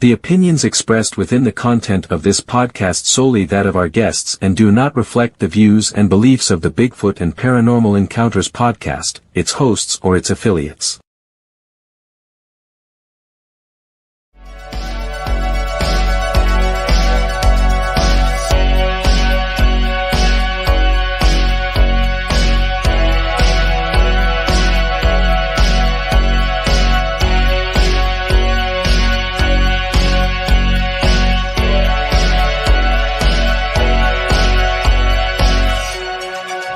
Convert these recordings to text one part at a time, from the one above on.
The opinions expressed within the content of this podcast solely that of our guests and do not reflect the views and beliefs of the Bigfoot and Paranormal Encounters podcast, its hosts or its affiliates.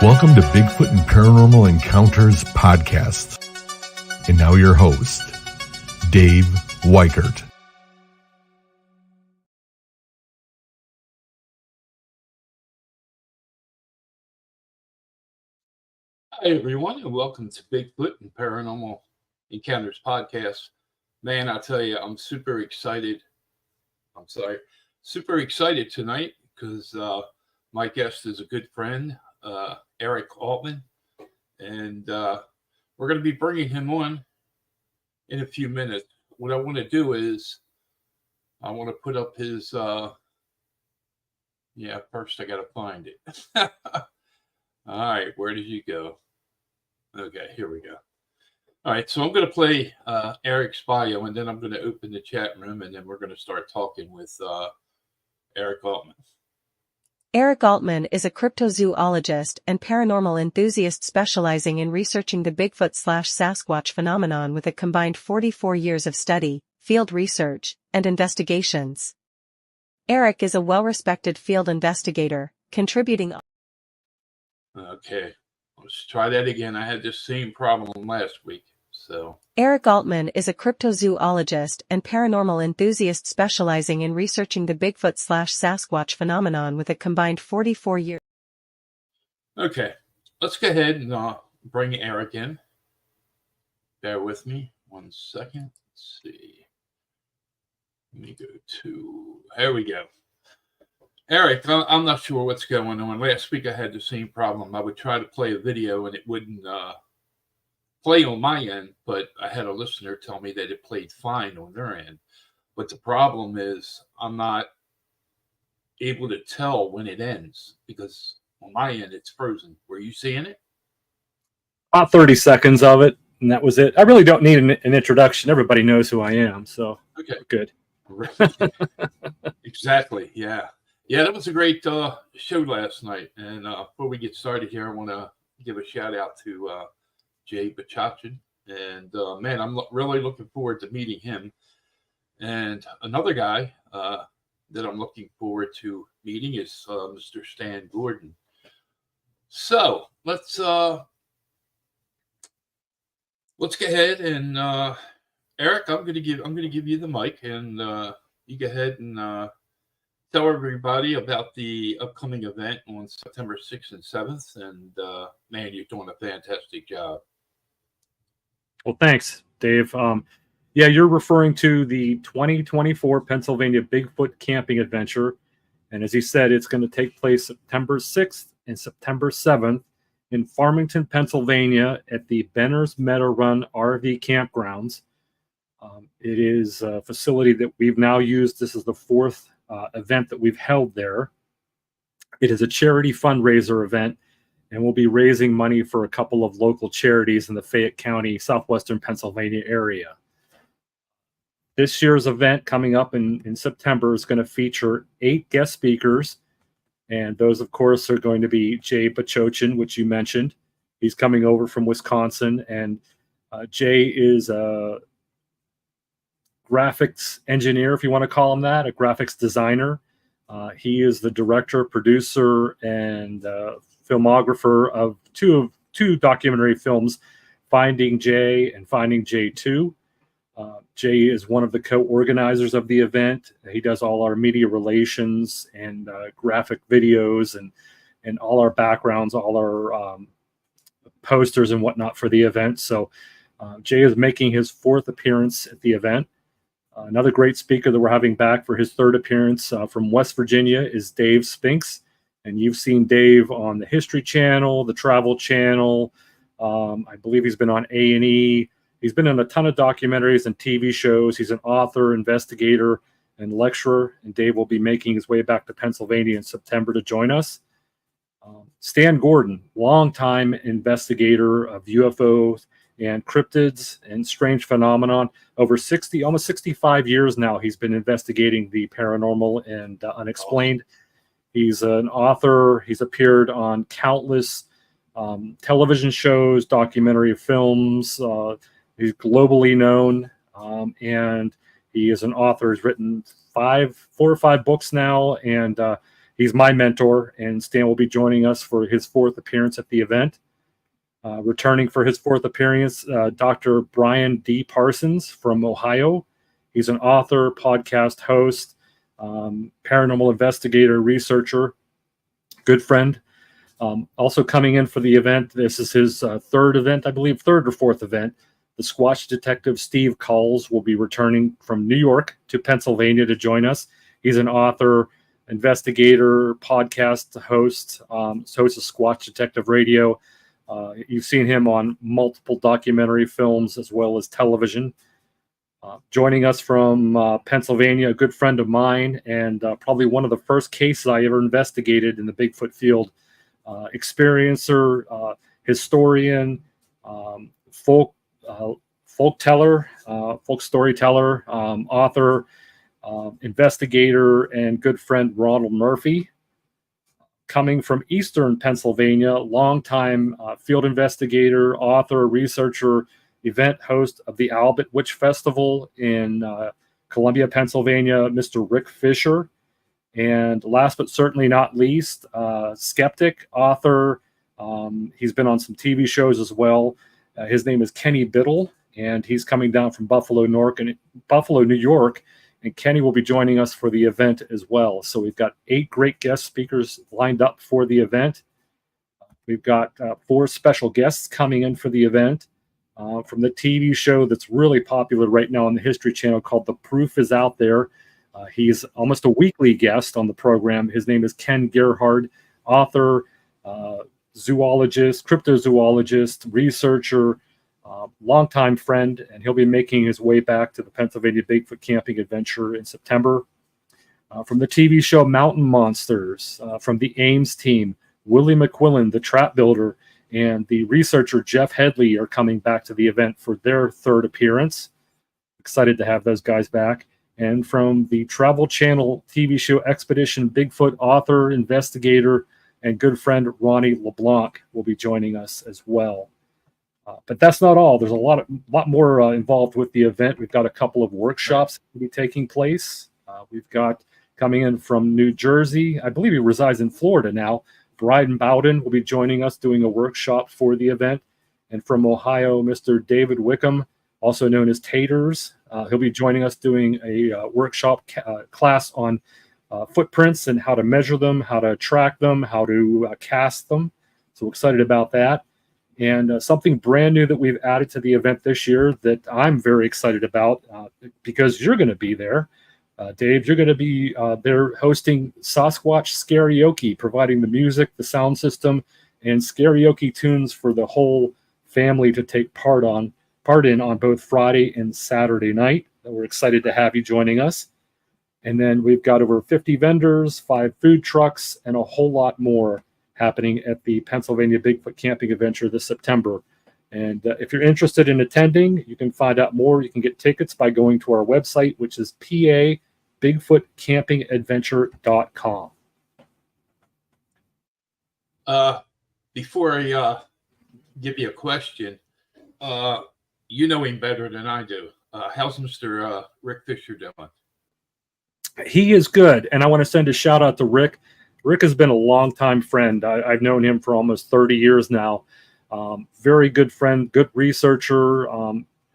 Welcome to Bigfoot and Paranormal Encounters podcast. And now your host, Dave Weichert. Hi, everyone, and welcome to Bigfoot and Paranormal Encounters podcast. Man, I'll tell you, I'm super excited. Super excited tonight because my guest is a good friend, Eric Altman, and we're going to be bringing him on in a few minutes. What I want to do is I want to put up his, first I got to find it. All right, where did you go? Okay, here we go. All right, so I'm going to play Eric's bio, and then I'm going to open the chat room, and then we're going to start talking with Eric Altman. Eric Altman is a cryptozoologist and paranormal enthusiast specializing in researching the Bigfoot/Sasquatch phenomenon with a combined 44 years of study, field research, and investigations. Eric is a well-respected field investigator, contributing. Okay, let's try that again. I had this same problem last week, so. Eric Altman is a cryptozoologist and paranormal enthusiast specializing in researching the Bigfoot/Sasquatch phenomenon with a combined 44 years. Okay, let's go ahead and bring Eric in. Bear with me 1 second. Let's see. Let me go to, there we go. Eric, I'm not sure what's going on. Last week I had the same problem. I would try to play a video and it wouldn't play on my end, but I had a listener tell me that it played fine on their end. But the problem is I'm not able to tell when it ends? Because on my end, it's frozen. Were you seeing it? About 30 seconds of it, and that was it. I really don't need an introduction. Everybody knows who I am, so Okay. good. Right. Exactly. Yeah. Yeah, that was a great show last night. And before we get started here, I want to give a shout out to Jay Bachachin. And man, I'm really looking forward to meeting him. And another guy that I'm looking forward to meeting is Mr. Stan Gordon. So let's go ahead and Eric, I'm gonna give you the mic, and you go ahead and tell everybody about the upcoming event on September 6th and 7th. And man, you're doing a fantastic job. Well, thanks, Dave. Yeah, you're referring to the 2024 Pennsylvania Bigfoot Camping Adventure. And as he said, it's going to take place September 6th and September 7th in Farmington, Pennsylvania at the Benner's Meadow Run RV Campgrounds. It is a facility that we've now used. This is the fourth event that we've held there. It is a charity fundraiser event, and we'll be raising money for a couple of local charities in the Fayette County, southwestern Pennsylvania area. This year's event coming up in September is going to feature 8 guest speakers. And those, of course, are going to be Jay Bachachin, which you mentioned. He's coming over from Wisconsin. And Jay is a graphics engineer, if you want to call him that, a graphics designer. He is the director, producer, and filmographer of two documentary films, Finding Jay and Finding Jay 2. Jay is one of the co-organizers of the event. He does all our media relations and graphic videos and all our backgrounds, all our posters and whatnot for the event. So Jay is making his 4th appearance at the event. Another great speaker that we're having back for his 3rd appearance from West Virginia is Dave Spinks. And you've seen Dave on the History Channel, the Travel Channel. I believe he's been on A&E. He's been in a ton of documentaries and TV shows. He's an author, investigator, and lecturer. And Dave will be making his way back to Pennsylvania in September to join us. Stan Gordon, longtime investigator of UFOs and cryptids and strange phenomenon. Over 60, almost 65 years now, he's been investigating the paranormal and unexplained. He's an author. He's appeared on countless television shows, documentary films. He's globally known, and he is an author. He's written 4 or 5 books now, and he's my mentor. And Stan will be joining us for his 4th appearance at the event. Returning for his 4th appearance, Dr. Brian D. Parsons from Ohio. He's an author, podcast host, paranormal investigator, researcher, good friend. Also coming in for the event, this is his 3rd event, I believe, 3rd or 4th event. The Squatch detective Steve Culls will be returning from New York to Pennsylvania to join us. He's an author, investigator, podcast host, host of Squatch Detective Radio. You've seen him on multiple documentary films as well as television. Joining us from Pennsylvania, a good friend of mine, and probably one of the first cases I ever investigated in the Bigfoot field. Experiencer, historian, folk storyteller, author, investigator, and good friend Ronald Murphy. Coming from Eastern Pennsylvania, longtime field investigator, author, researcher, event host of the Albert Witch Festival in Columbia, Pennsylvania, Mr. Rick Fisher. And last but certainly not least, skeptic, author. He's been on some TV shows as well. His name is Kenny Biddle, and he's coming down from Buffalo, New York. And Kenny will be joining us for the event as well. So we've got 8 great guest speakers lined up for the event. We've got 4 special guests coming in for the event from the TV show that's really popular right now on the History Channel called The Proof Is Out There. He's almost a weekly guest on the program. His name is Ken Gerhard, author, zoologist, cryptozoologist, researcher, longtime friend, and he'll be making his way back to the Pennsylvania Bigfoot Camping Adventure in September. From the TV show Mountain Monsters, from the Ames team, Willie McQuillan, the trap builder, and the researcher Jeff Headley are coming back to the event for their third appearance. Excited to have those guys back. And from the Travel Channel TV show Expedition Bigfoot, author, investigator, and good friend Ronnie LeBlanc will be joining us as well. But that's not all. There's a lot more involved with the event. We've got a couple of workshops that will be taking place. We've got coming in from New Jersey. I believe he resides in Florida now. Brian Bowden will be joining us doing a workshop for the event. And from Ohio, Mr. David Wickham, also known as Taters. He'll be joining us doing a workshop class on footprints and how to measure them, how to track them, how to cast them. So excited about that. And something brand new that we've added to the event this year that I'm very excited about because you're going to be there. Dave, you're going to be there hosting Sasquatch Scarioke, providing the music, the sound system, and Scarioke tunes for the whole family to take part in on both Friday and Saturday night. We're excited to have you joining us. And then we've got over 50 vendors, 5 food trucks, and a whole lot more happening at the Pennsylvania Bigfoot Camping Adventure this September. And if you're interested in attending, you can find out more. You can get tickets by going to our website, which is PABigfootCampingAdventure.com. Before I give you a question, you know him better than I do. How's Mr. Rick Fisher doing? He is good, and I want to send a shout out to Rick. Rick has been a longtime friend. I've known him for almost 30 years now. Very good friend, good researcher.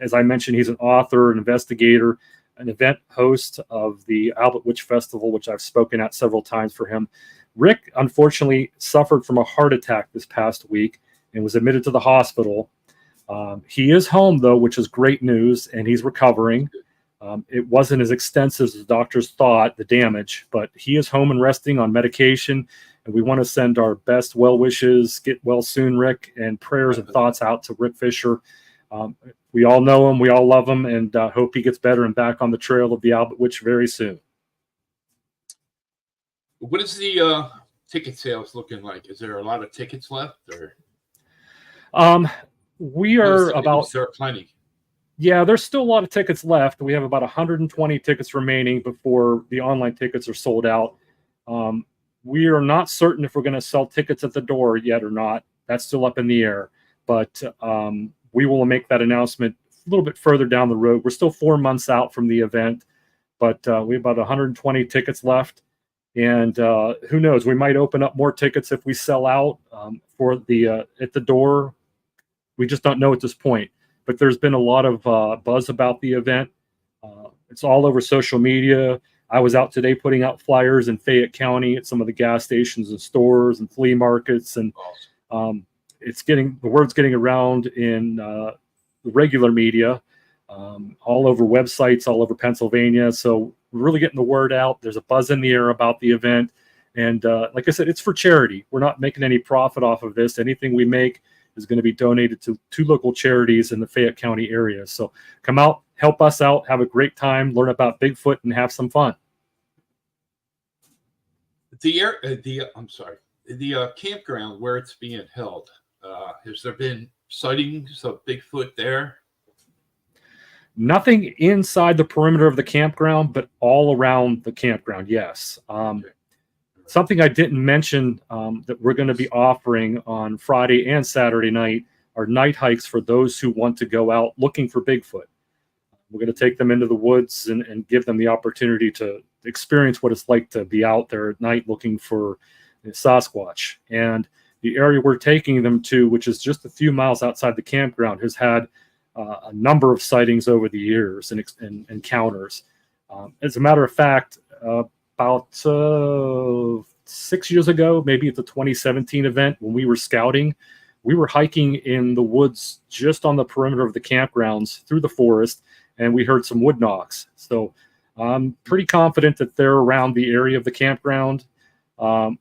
As I mentioned, he's an author, an investigator, an event host of the Albert Witch Festival, which I've spoken at several times for him. Rick, unfortunately, suffered from a heart attack this past week and was admitted to the hospital. He is home, though, which is great news, and he's recovering. It wasn't as extensive as the doctors thought, the damage, but he is home and resting on medication, and we want to send our best well wishes, get well soon, Rick, and prayers and thoughts out to Rick Fisher. We all know him, we all love him, and hope he gets better and back on the trail of the Albert Witch very soon. What is the ticket sales looking like? Is there a lot of tickets left? Or we are about... There are plenty. Yeah, there's still a lot of tickets left. We have about 120 tickets remaining before the online tickets are sold out. We are not certain if we're going to sell tickets at the door yet or not. That's still up in the air. But we will make that announcement a little bit further down the road. We're still 4 months out from the event, but we have about 120 tickets left. And who knows, we might open up more tickets if we sell out for the at the door. We just don't know at this point. But there's been a lot of buzz about the event. It's all over social media. I was out today putting out flyers in Fayette County at some of the gas stations and stores and flea markets, and the word's getting around in the regular media, all over websites, all over Pennsylvania. So we're really getting the word out. There's a buzz in the air about the event, and like I said, it's for charity. We're not making any profit off of this. Anything we make is going to be donated to 2 local charities in the Fayette County area. So come out, help us out, have a great time, learn about Bigfoot, and have some fun. The campground where it's being held, has there been sightings of Bigfoot there? Nothing inside the perimeter of the campground, but all around the campground, yes. Okay. Something I didn't mention that we're going to be offering on Friday and Saturday night are night hikes for those who want to go out looking for Bigfoot. We're going to take them into the woods and give them the opportunity to experience what it's like to be out there at night looking for Sasquatch. And the area we're taking them to, which is just a few miles outside the campground, has had a number of sightings over the years and encounters. As a matter of fact, about 6 years ago, maybe at the 2017 event when we were scouting, we were hiking in the woods just on the perimeter of the campgrounds through the forest, and we heard some wood knocks. So I'm pretty confident that they're around the area of the campground.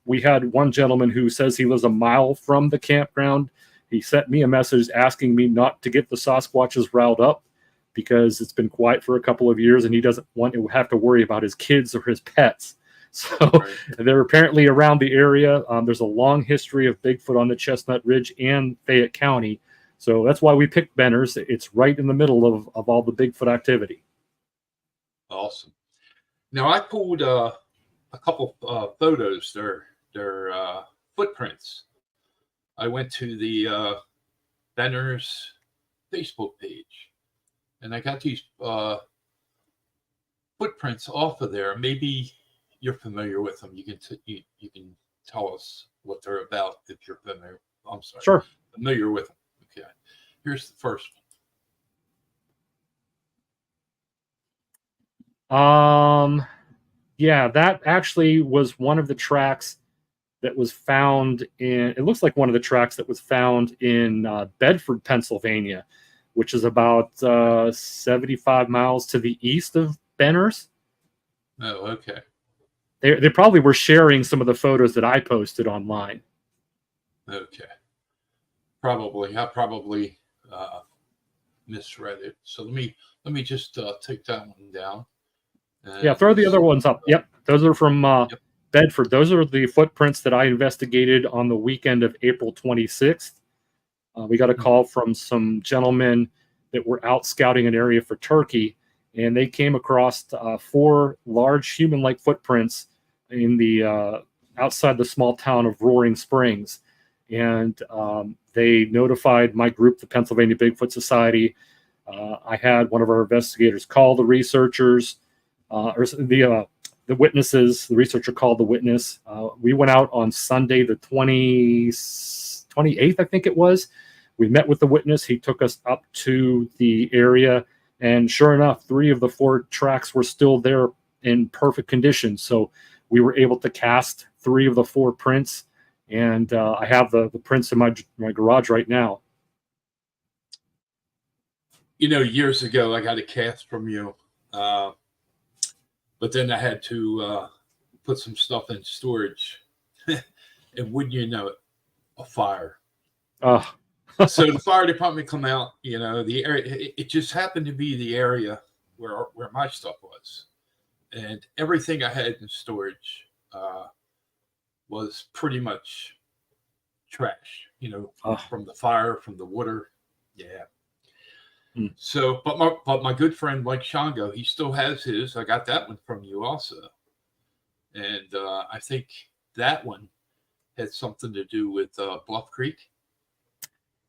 We had one gentleman who says he lives a mile from the campground. He sent me a message asking me not to get the Sasquatches riled up because it's been quiet for a couple of years and he doesn't want to have to worry about his kids or his pets. So Right. they're apparently around the area. There's a long history of Bigfoot on the Chestnut Ridge and Fayette County. So that's why we picked Benners. It's right in the middle of all the Bigfoot activity. Awesome. Now I pulled a couple photos. They're footprints. I went to the Benner's Facebook page, and I got these footprints off of there. Maybe you're familiar with them. You can you can tell us what they're about if you're familiar. I'm sorry. Sure. Familiar with them. Okay. Here's the first one. Yeah, that actually was one of the tracks that was found in, it looks like one of the tracks that was found in Bedford, Pennsylvania, which is about 75 miles to the east of Benners. Oh, okay. They probably were sharing some of the photos that I posted online. Okay. Probably. I probably misread it. So let me just take that one down. Yeah, throw the other ones up. Yep, those are from Yep. Bedford. Those are the footprints that I investigated on the weekend of April 26th. We got a call from some gentlemen that were out scouting an area for turkey, and they came across 4 large human-like footprints in the outside the small town of Roaring Springs. And they notified my group, the Pennsylvania Bigfoot Society. I had one of our investigators call the researchers, or the witnesses. The researcher called the witness. We went out on Sunday, the 28th, I think it was. We met with the witness. He took us up to the area, and sure enough, 3 of the 4 tracks were still there in perfect condition. So we were able to cast 3 of the 4 prints, and I have the prints in my garage right now. You know, years ago, I got a cast from you, but then I had to put some stuff in storage, and wouldn't you know it, a fire. So the fire department come out. You know, the area. It just happened to be the area where my stuff was, and everything I had in storage was pretty much trash. You know, from the fire, from the water. Yeah. So, but my good friend Mike Shango, he still has his. I got that one from you also, and I think that one had something to do with Bluff Creek.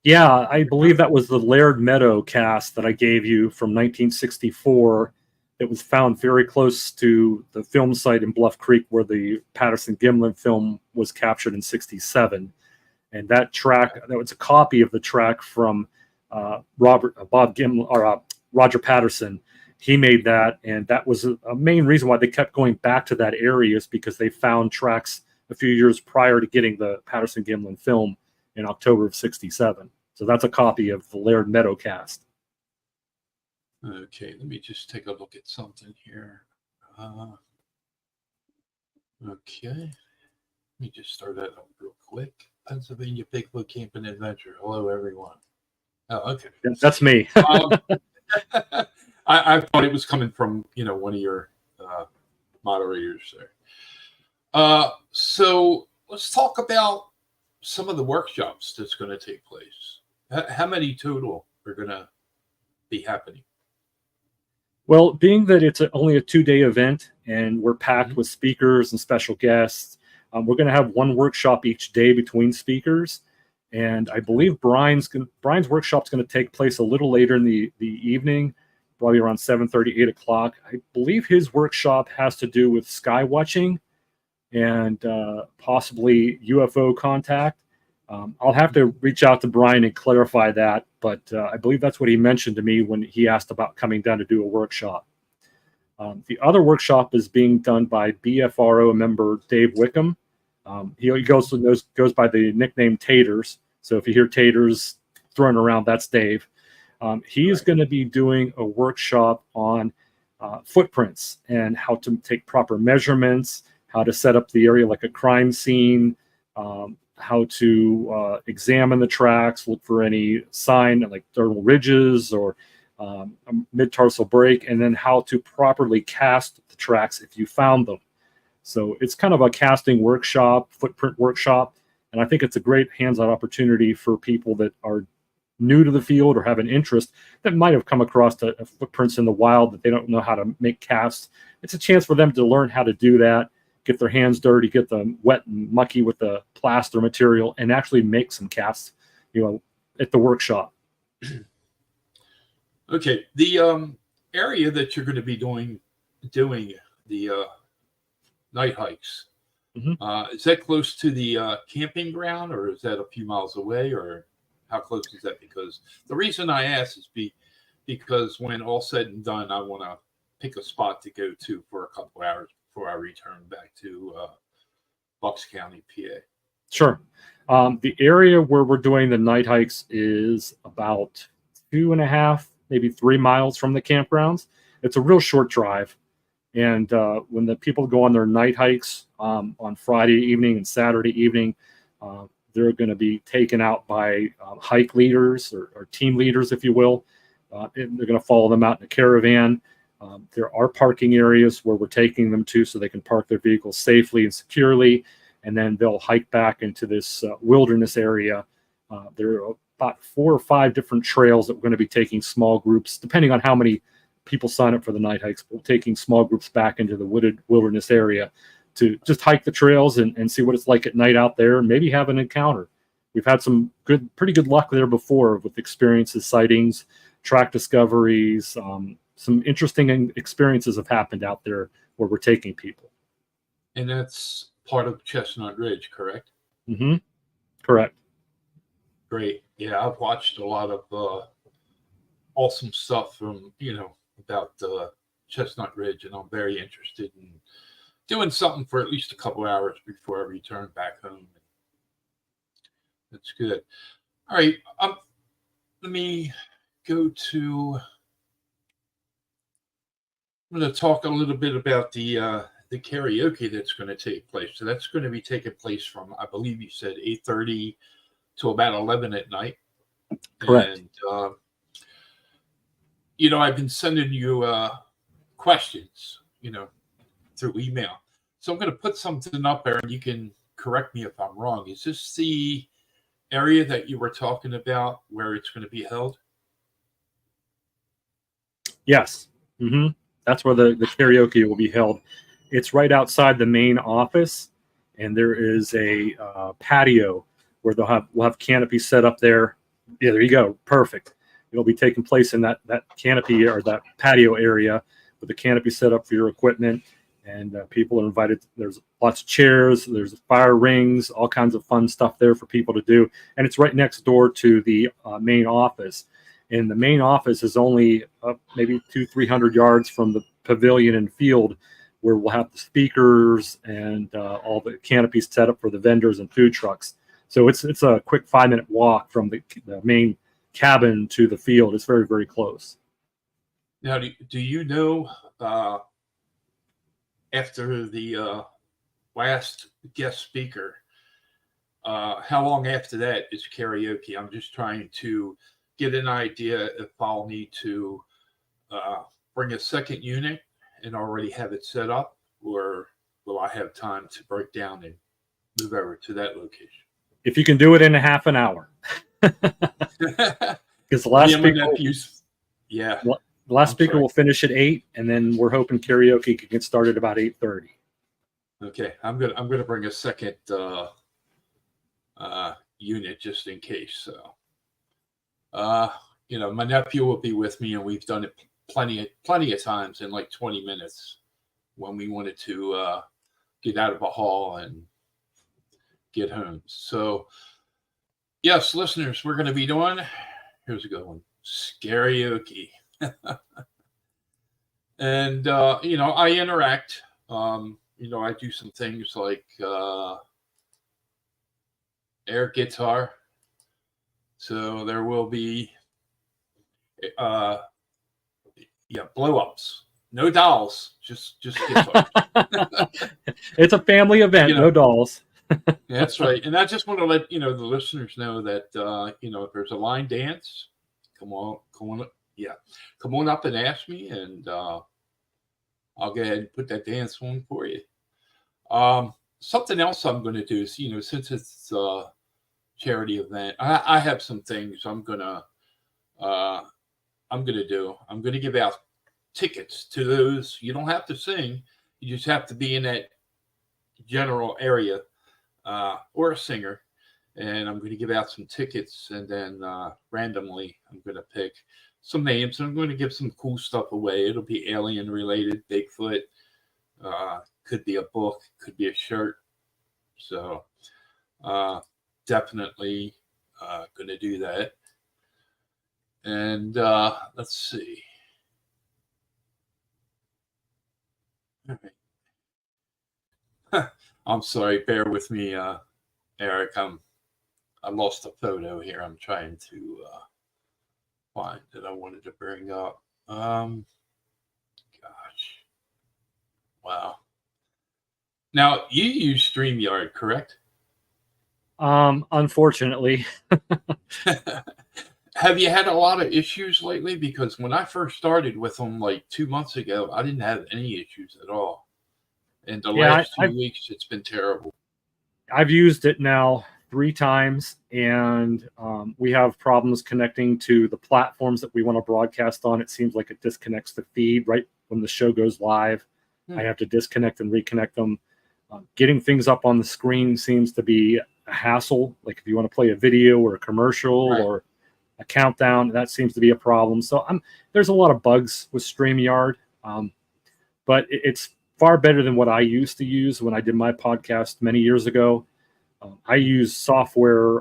Yeah, I believe that was the Laird Meadow cast that I gave you from 1964. It was found very close to the film site in Bluff Creek where the Patterson-Gimlin film was captured in '67, and that track, that was a copy of the track from Roger Patterson. He made that, and that was a main reason why they kept going back to that area, is because they found tracks a few years prior to getting the Patterson-Gimlin film in October of '67. So that's a copy of the Laird Meadow cast. Okay, let me just take a look at something here. Okay, let me just start that up real quick. Pennsylvania Bigfoot Camping Adventure. Hello, everyone. Oh, okay. Yeah, that's me. I thought it was coming from, you know, one of your moderators there. So let's talk about some of the workshops that's going to take place. How many total are going to be happening? Well, being that it's only a 2-day event and we're packed with speakers and special guests, we're going to have one workshop each day between speakers. And I believe Brian's workshop is going to take place a little later in the evening, probably around 7:30, 8 o'clock. I believe his workshop has to do with sky watching and possibly UFO contact. I'll have to reach out to Brian and clarify that, but I believe that's what he mentioned to me when he asked about coming down to do a workshop. The other workshop is being done by BFRO member Dave Wickham. He goes by the nickname Taters. So if you hear Taters thrown around, that's Dave. He is going to be doing a workshop on footprints and how to take proper measurements, how to set up the area like a crime scene, how to examine the tracks, look for any sign like dermal ridges or a mid-tarsal break, and then how to properly cast the tracks if you found them. So it's kind of a casting workshop, footprint workshop. And I think it's a great hands-on opportunity for people that are new to the field or have an interest that might have come across footprints in the wild that they don't know how to make casts. It's a chance for them to learn how to do that, get their hands dirty, get them wet and mucky with the plaster material, and actually make some casts, at the workshop. Okay, the area that you're going to be doing the night hikes, is that close to the camping ground, or is that a few miles away, or how close is that? Because the reason I ask is because when all said and done, I want to pick a spot to go to for a couple hours before I return back to Bucks County, PA. Sure. The area where we're doing the night hikes is about 2.5, maybe 3 miles from the campgrounds. It's a real short drive. And when the people go on their night hikes on Friday evening and Saturday evening, they're going to be taken out by hike leaders or team leaders, if you will. And they're going to follow them out in a caravan. There are parking areas where we're taking them to so they can park their vehicles safely and securely. And then they'll hike back into this wilderness area. There are about 4 or 5 different trails that we're going to be taking small groups, depending on how many people sign up for the night hikes. We're taking small groups back into the wooded wilderness area to just hike the trails and see what it's like at night out there and maybe have an encounter. We've had some pretty good luck there before with experiences, sightings, track discoveries. Some interesting experiences have happened out there where we're taking people. And that's part of Chestnut Ridge, correct? Mm-hmm. Correct. Great. Yeah, I've watched a lot of awesome stuff from, about Chestnut Ridge, and I'm very interested in doing something for at least a couple hours before I return back home. That's good. All right. Let me go to. I'm going to talk a little bit about the karaoke that's going to take place. So that's going to be taking place from, I believe you said 8:30 to about 11 at night. Correct. And I've been sending you questions, through email. So I'm going to put something up there, and you can correct me if I'm wrong. Is this the area that you were talking about where it's going to be held? Yes. Mm-hmm. That's where the karaoke will be held. It's right outside the main office, and there is a patio where we'll have canopy set up there. Yeah, there you go. Perfect. It'll be taking place in that canopy or that patio area with the canopy set up for your equipment, and people are invited. There's lots of chairs, there's fire rings, all kinds of fun stuff there for people to do, and it's right next door to the main office. And the main office is only maybe 200-300 yards from the pavilion and field, where we'll have the speakers and all the canopies set up for the vendors and food trucks. So it's a quick 5-minute walk from the main cabin to the field. It's very, very close. Now, do you know, after the last guest speaker, how long after that is karaoke? I'm just trying to get an idea if I'll need to bring a second unit and already have it set up, or will I have time to break down and move over to that location? If you can do it in a half an hour. Because the last speaker will finish at 8, and then we're hoping karaoke can get started about 8:30. Okay, I'm gonna bring a second unit just in case. So, my nephew will be with me, and we've done it plenty of times in like 20 minutes when we wanted to get out of a hall and get home. So, yes, listeners, we're going to be doing. Here's a good one: karaoke. And I interact. I do some things like air guitar. So there will be blow ups. No dolls, just guitar. It's a family event, no dolls. That's right. And I just want to let the listeners know that if there's a line dance, come on up and ask me, and I'll go ahead and put that dance on for you. Something else I'm going to do is, since it's a charity event, I have some things uh, I'm going to do. I'm going to give out tickets to those. You don't have to sing. You just have to be in that general area, or a singer. And I'm going to give out some tickets, and then randomly I'm going to pick some names, and I'm going to give some cool stuff away. It'll be alien related, Bigfoot, could be a book, could be a shirt. So definitely going to do that. And let's see. All right. I'm sorry, bear with me, Eric. I lost a photo here. I'm trying to find that I wanted to bring up. Gosh, wow. Now you use StreamYard, correct? Unfortunately. Have you had a lot of issues lately? Because when I first started with them like 2 months ago, I didn't have any issues at all. And the last 2 weeks, it's been terrible. I've used it now 3 times, and we have problems connecting to the platforms that we want to broadcast on. It seems like it disconnects the feed right when the show goes live. I have to disconnect and reconnect them. Getting things up on the screen seems to be a hassle. Like if you want to play a video or a commercial or a countdown, that seems to be a problem. So there's a lot of bugs with StreamYard, but it's far better than what I used to use when I did my podcast many years ago. I use software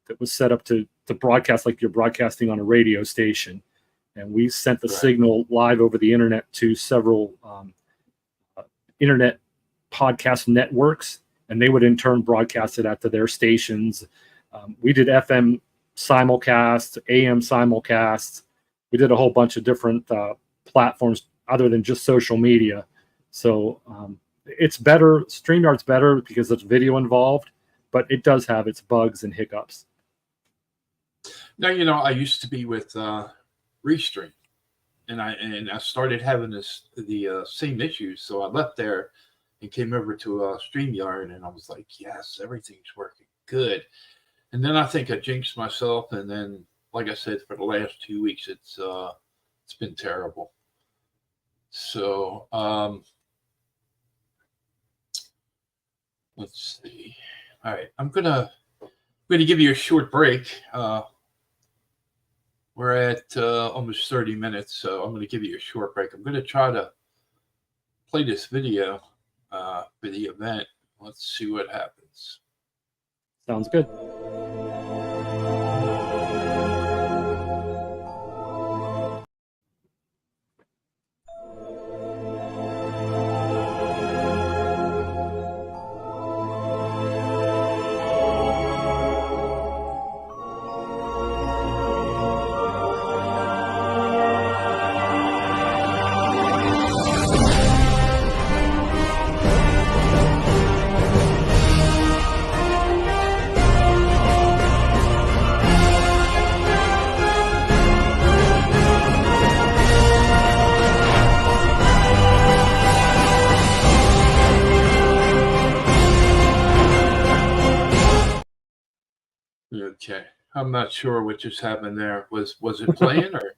that was set up to broadcast like you're broadcasting on a radio station. And we sent the signal live over the internet to several internet podcast networks, and they would in turn broadcast it out to their stations. We did FM simulcast, AM simulcast. We did a whole bunch of different platforms other than just social media. So it's better. StreamYard's better because there's video involved, but it does have its bugs and hiccups. Now, I used to be with Restream, and I started having the same issues. So I left there and came over to StreamYard, and I was like, yes, everything's working good. And then I think I jinxed myself, and then, like I said, for the last 2 weeks, it's been terrible. So let's see. All right, I'm gonna give you a short break. We're at almost 30 minutes, so I'm going to give you a short break. I'm going to try to play this video for the event. Let's see what happens. Sounds good. Okay, I'm not sure what just happened there. Was it playing or?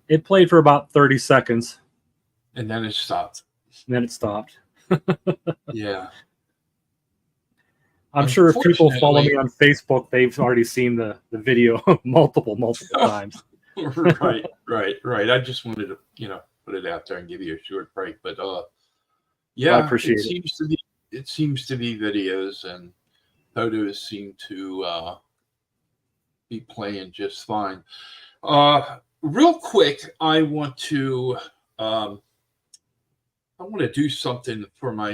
It played for about 30 seconds. And then it stopped. And then it stopped. Yeah. I'm sure if people follow me on Facebook, they've already seen the video multiple times. Right. I just wanted to, put it out there and give you a short break. But yeah, I appreciate it. It seems to be videos, and photos seem to be playing just fine. Real quick, I want to do something for my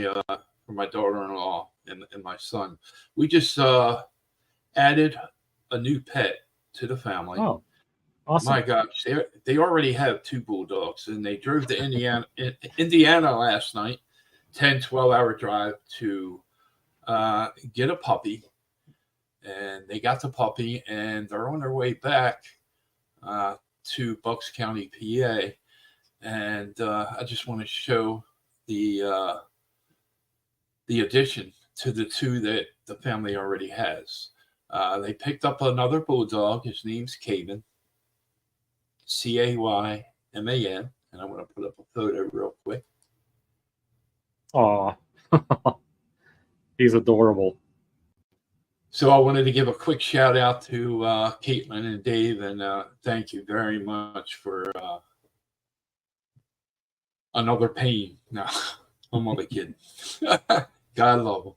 daughter-in-law and my son. We just added a new pet to the family. Oh, awesome! My gosh, they already have 2 bulldogs, and they drove to Indiana last night, 10-12 hour drive to get a puppy. And they got the puppy, and they're on their way back to Bucks County, PA. And I just want to show the the addition to the two that the family already has. They picked up another bulldog. His name's Cayman, Cayman, and I'm going to put up a photo real quick. Aw, he's adorable. So I wanted to give a quick shout out to Caitlin and Dave, and thank you very much for another pain. No, I'm only kidding. God love them.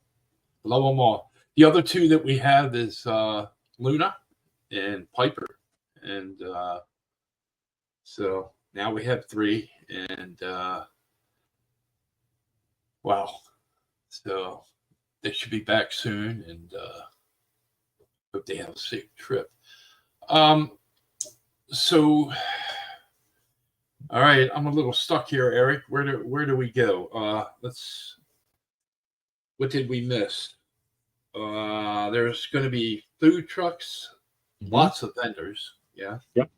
Love them all. The other two that we have is Luna and Piper. And so now we have three. And wow. So they should be back soon. And hope they have a safe trip. So, all right, I'm a little stuck here, Eric. Where do we go? What did we miss? There's going to be food trucks, lots of vendors. Yeah. Yep.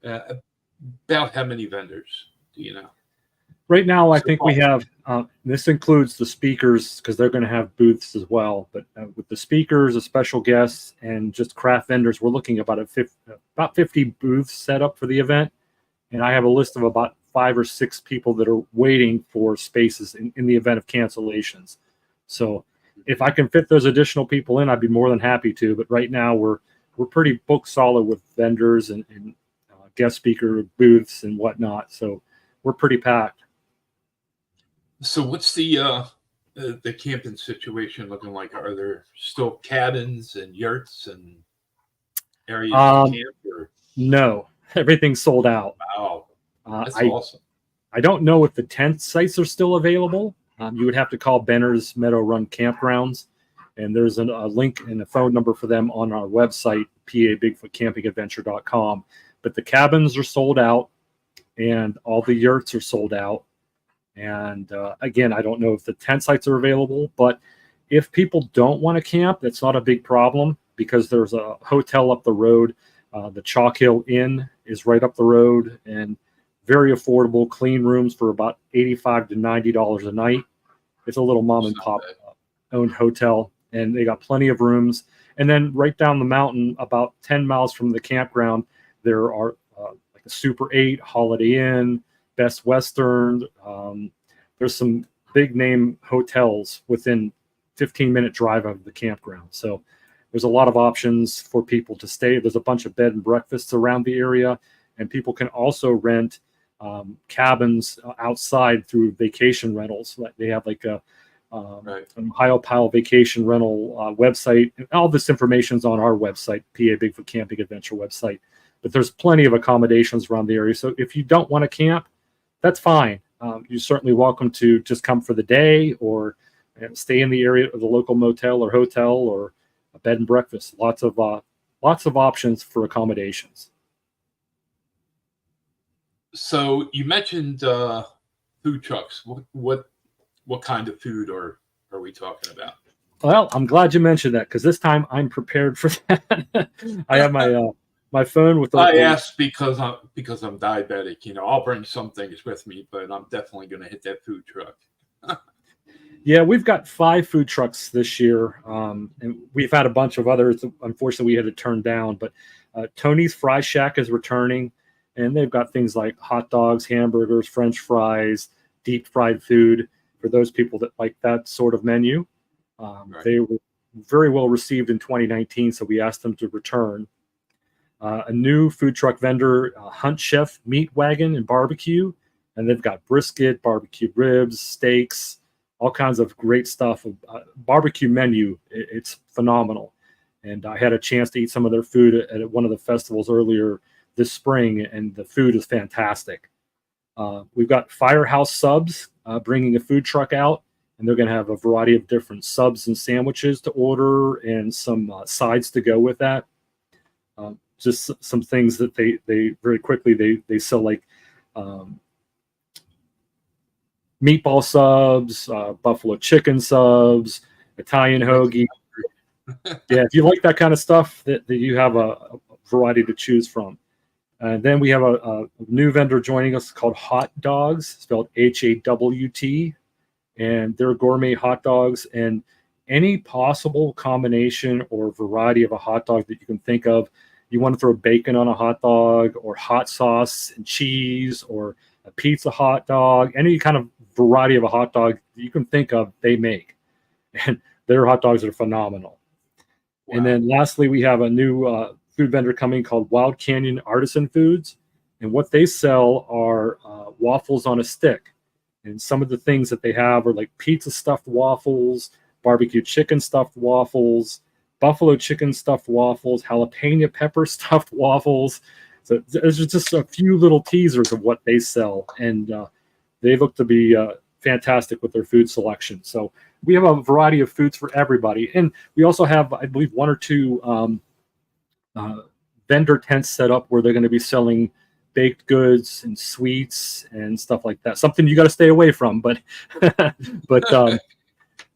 About how many vendors do you know? Right now, I think we have, this includes the speakers because they're going to have booths as well. But with the speakers, the special guests, and just craft vendors, we're looking about 50 booths set up for the event. And I have a list of about 5 or 6 people that are waiting for spaces in the event of cancellations. So if I can fit those additional people in, I'd be more than happy to. But right now, we're pretty book solid with vendors and guest speaker booths and whatnot. So we're pretty packed. So what's the camping situation looking like? Are there still cabins and yurts and areas to camp? Or? No, everything's sold out. Wow, that's awesome. I don't know if the tent sites are still available. You would have to call Benner's Meadow Run Campgrounds, and there's a link and a phone number for them on our website, PA-BigfootCampingAdventure.com. But the cabins are sold out, and all the yurts are sold out. And again, I don't know if the tent sites are available, but if people don't want to camp, that's not a big problem because there's a hotel up the road. The Chalk Hill Inn is right up the road and very affordable, clean rooms for about $85 to $90 a night. It's a little mom and pop owned hotel, and they got plenty of rooms. And then right down the mountain, about 10 miles from the campground, there are like a Super 8, Holiday Inn, Best Western. There's some big name hotels within 15-minute drive of the campground. So there's a lot of options for people to stay. There's a bunch of bed and breakfasts around the area, and people can also rent cabins outside through vacation rentals. They have like an Ohio Pile vacation rental website. And all this information is on our website, PA Bigfoot Camping Adventure website. But there's plenty of accommodations around the area. So if you don't want to camp, that's fine. You're certainly welcome to just come for the day or stay in the area of the local motel or hotel or a bed and breakfast. Lots of options for accommodations. So you mentioned food trucks. What kind of food are we talking about? Well, I'm glad you mentioned that because this time I'm prepared for that. I have my phone with. I asked because I'm diabetic. You know, I'll bring some things with me, but I'm definitely going to hit that food truck. Yeah, we've got 5 food trucks this year, and we've had a bunch of others. Unfortunately, we had to turn down. But Tony's Fry Shack is returning, and they've got things like hot dogs, hamburgers, French fries, deep fried food for those people that like that sort of menu. Right. They were very well received in 2019, so we asked them to return. A new food truck vendor, Hunt Chef Meat Wagon and Barbecue, and they've got brisket, barbecue ribs, steaks, all kinds of great stuff. Barbecue menu, it's phenomenal. And I had a chance to eat some of their food at one of the festivals earlier this spring, and the food is fantastic. We've got Firehouse Subs bringing a food truck out, and they're going to have a variety of different subs and sandwiches to order and some sides to go with that. Just some things that they very quickly they sell, like meatball subs, buffalo chicken subs, Italian hoagie. Yeah, if you like that kind of stuff, that you have a variety to choose from. And then we have a new vendor joining us called Hot Dogs, spelled HAWT, and they're gourmet hot dogs, and any possible combination or variety of a hot dog that you can think of. You want to throw bacon on a hot dog, or hot sauce and cheese, or a pizza hot dog, any kind of variety of a hot dog that you can think of, they make. And their hot dogs are phenomenal. Wow. And then lastly, we have a new food vendor coming called Wild Canyon Artisan Foods. And what they sell are waffles on a stick. And some of the things that they have are like pizza stuffed waffles, barbecue chicken stuffed waffles, buffalo chicken stuffed waffles, jalapeno pepper stuffed waffles. So there's just a few little teasers of what they sell. And they look to be fantastic with their food selection. So we have a variety of foods for everybody. And we also have, I believe, 1 or 2 vendor tents set up where they're going to be selling baked goods and sweets and stuff like that. Something you got to stay away from, but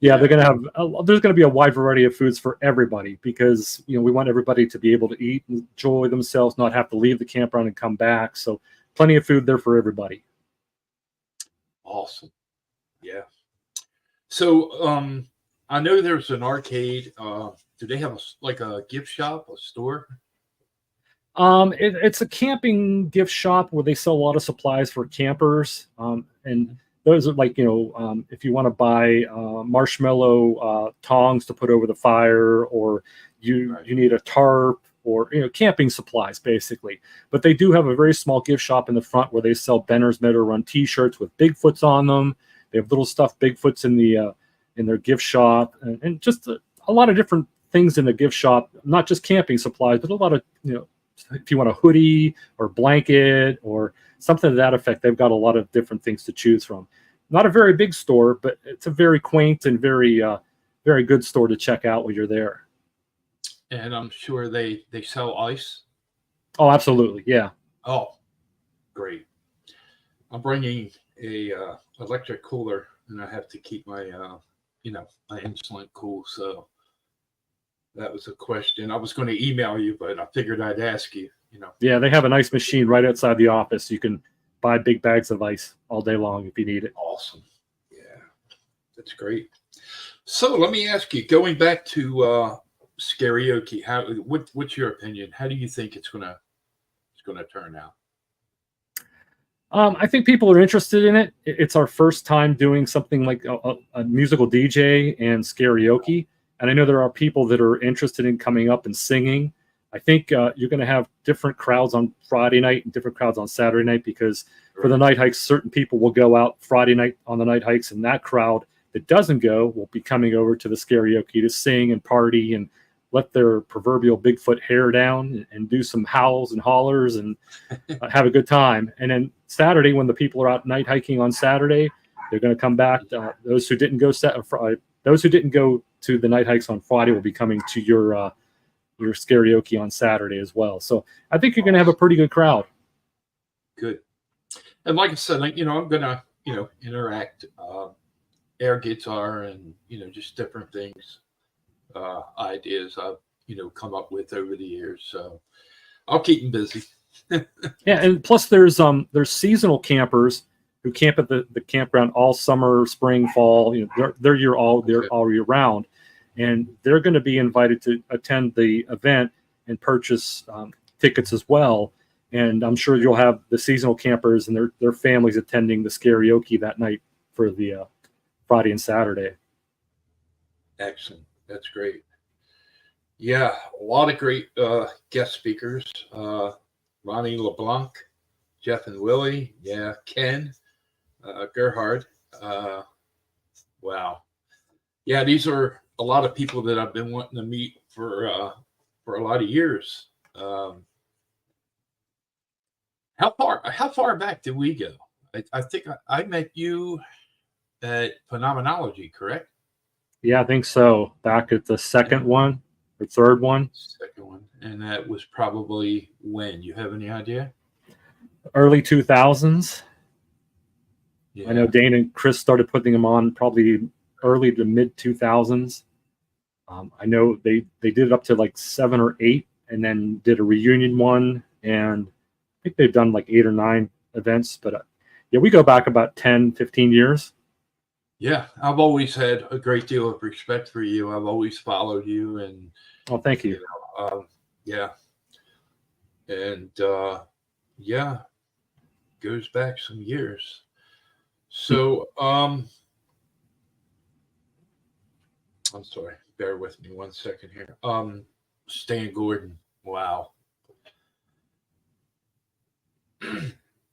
yeah, they're going to have. There's going to be a wide variety of foods for everybody, because we want everybody to be able to eat and enjoy themselves, not have to leave the campground and come back. So plenty of food there for everybody. Awesome. Yeah. So I know there's an arcade. Do they have a gift shop, a store? It's a camping gift shop where they sell a lot of supplies for campers. And those are like, if you want to buy marshmallow tongs to put over the fire, or you need a tarp, or camping supplies basically. But they do have a very small gift shop in the front where they sell Benner's Meadow Run T-shirts with Bigfoots on them. They have little stuffed Bigfoots in their gift shop, and just a lot of different things in the gift shop. Not just camping supplies, but a lot of if you want a hoodie or blanket or something to that effect, they've got a lot of different things to choose from. Not a very big store, but it's a very quaint and very, very good store to check out when you're there. And I'm sure they sell ice. Oh, absolutely. Yeah. Oh, great. I'm bringing a electric cooler, and I have to keep my, my insulin cool. So that was a question. I was going to email you, but I figured I'd ask you, Yeah, they have an ice machine right outside the office. You can buy big bags of ice all day long if you need it. Awesome. Yeah, that's great. So let me ask you, going back to karaoke, what's your opinion? How do you think it's gonna turn out? I think people are interested in it. It's our first time doing something like a musical DJ and karaoke. And I know there are people that are interested in coming up and singing. I think you're going to have different crowds on Friday night and different crowds on Saturday night, because for the night hikes, certain people will go out Friday night on the night hikes, and that crowd that doesn't go will be coming over to the karaoke to sing and party and let their proverbial Bigfoot hair down and do some howls and hollers and have a good time. And then Saturday, when the people are out night hiking on Saturday, they're going to come back. Those who didn't go to the night hikes on Friday will be coming to your karaoke on Saturday as well. So I think you're going to have a pretty good crowd. Good. And like I said, I'm going to, interact, air guitar and, just different things, ideas I've, come up with over the years. So I'll keep them busy. Yeah. And plus there's seasonal campers who camp at the campground all summer, spring, fall. They're all year round, and they're going to be invited to attend the event and purchase tickets as well. And I'm sure you'll have the seasonal campers and their families attending the karaoke that night for the Friday and Saturday. Excellent. That's great. Yeah, a lot of great guest speakers. Ronnie LeBlanc, Jeff and Willie. Yeah, Ken. Gerhard. Wow. Yeah, these are a lot of people that I've been wanting to meet for a lot of years. How far back did we go? I think I met you at Phenomenology, correct? Yeah, I think so. Back at the second one or third one. Second one. And that was probably when? You have any idea? Early 2000s. Yeah. I know Dane and Chris started putting them on probably early to mid 2000s. I know they did it up to like 7 or 8, and then did a reunion one, and I think they've done like 8 or 9 events. But yeah, we go back about 10, 15 years. Yeah, I've always had a great deal of respect for you. I've always followed you, and Oh, thank you. yeah, and yeah, goes back some years. So, I'm sorry, bear with me 1 second here. Stan Gordon, wow,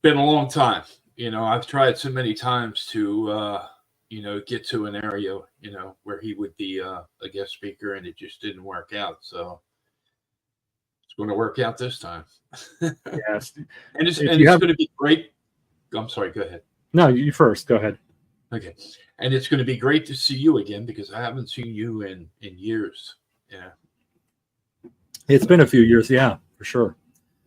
been a long time. I've tried so many times to get to an area, where he would be a guest speaker, and it just didn't work out. So it's going to work out this time. Yes. And it's If you have, going to be great. I'm sorry, go ahead. no, you first. Go ahead. Okay. And it's going to be great to see you again, because I haven't seen you in years. Yeah. It's been a few years, yeah, for sure.